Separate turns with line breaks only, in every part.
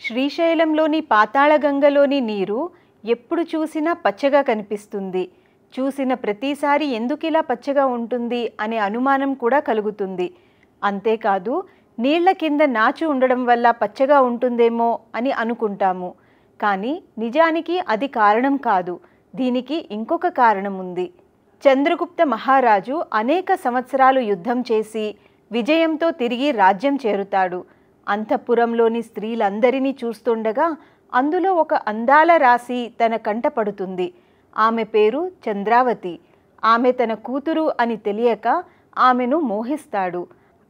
శ్రీశైలంలోని పాతాళగంగలోని నీరు ఎప్పుడు చూసినా పచ్చగా కనిపిస్తుంది. చూసిన ప్రతిసారి ఎందుకిలా పచ్చగా ఉంటుంది అనే అనుమానం కూడా కలుగుతుంది. అంతేకాదు, నీళ్ల కింద నాచు ఉండడం వల్ల పచ్చగా ఉంటుందేమో అని అనుకుంటాము. కానీ నిజానికి అది కారణం కాదు. దీనికి ఇంకొక కారణం ఉంది. చంద్రగుప్త మహారాజు అనేక సంవత్సరాలు యుద్ధం చేసి విజయంతో తిరిగి రాజ్యం చేరుతాడు. అంతఃపురంలోని స్త్రీలందరినీ చూస్తుండగా అందులో ఒక అందాల రాశి తన కంట పడుతుంది. ఆమె పేరు చంద్రావతి. ఆమె తన కూతురు అని తెలియక ఆమెను మోహిస్తాడు.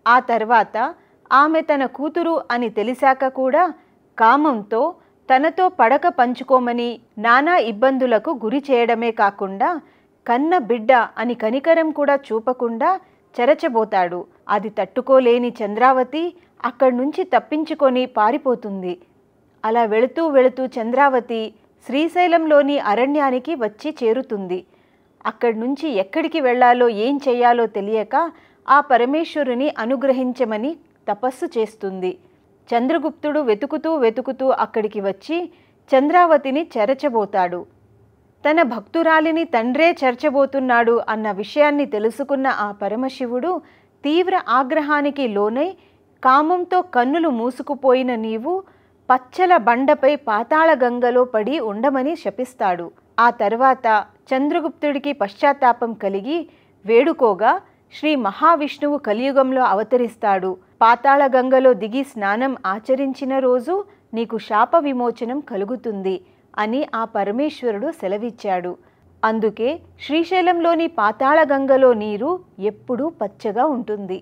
ఆ తర్వాత ఆమె తన కూతురు అని తెలిసాక కూడా కామంతో తనతో పడక పంచుకోమని నానా ఇబ్బందులకు గురి చేయడమే కాకుండా కన్న బిడ్డ అని కనికరం కూడా చూపకుండా చెరచబోతాడు. అది తట్టుకోలేని చంద్రావతి అక్కడి నుంచి తప్పించుకొని పారిపోతుంది. అలా వెళుతూ వెళుతూ చంద్రావతి శ్రీశైలంలోని అరణ్యానికి వచ్చి చేరుతుంది. అక్కడి నుంచి ఎక్కడికి వెళ్ళాలో ఏం చెయ్యాలో తెలియక ఆ పరమేశ్వరుని అనుగ్రహించమని తపస్సు చేస్తుంది. చంద్రగుప్తుడు వెతుకుతూ వెతుకుతూ అక్కడికి వచ్చి చంద్రావతిని చెరచబోతాడు. తన భక్తురాలిని తండ్రే చెరచబోతున్నాడు అన్న విషయాన్ని తెలుసుకున్న ఆ పరమశివుడు తీవ్ర ఆగ్రహానికి లోనై కామంతో కన్నులు మూసుకుపోయిన నీవు పచ్చల బండపై పాతాళగంగలో పడి ఉండమని శపిస్తాడు. ఆ తర్వాత చంద్రగుప్తుడికి పశ్చాత్తాపం కలిగి వేడుకోగా శ్రీ మహావిష్ణువు కలియుగంలో అవతరిస్తాడు. పాతాళగంగలో దిగి స్నానం ఆచరించిన రోజు నీకు శాప విమోచనం కలుగుతుంది అని ఆ పరమేశ్వరుడు సెలవిచ్చాడు. అందుకే శ్రీశైలంలోని పాతాళగంగలో నీరు ఎప్పుడూ పచ్చగా ఉంటుంది.